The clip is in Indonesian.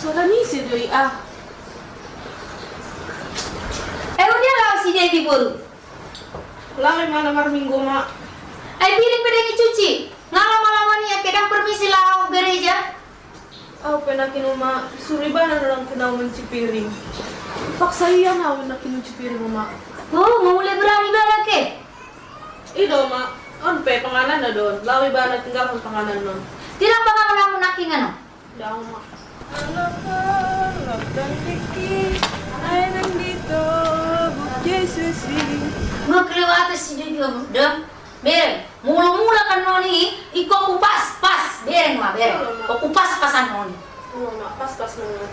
Soalnya misi doi ah. Udah lah si Devi baru. Lama mana minggu mak. Piring pedang cuci. Lama-lama nih ya kedang permisi lah gereja. Aku penakin mak suribana orang kenal mencipiring. Paksa iya mau nakin mencipiring mak. Oh, mau mulai berani banget ke? Ido mak, on pe panganan na don. Lawi bana tinggal pun panganan non. Tidak panganan namun nakingan no. Daw mak. Anak dan Kiki, ay nandito, Buk Yesus. Mau kelewatan si Devi dem. Bereng, mula-mula kan noni, iko kupas pas, bereng mah bereng. Kok kupas pasan noni. Oh mak, pas-pas nong.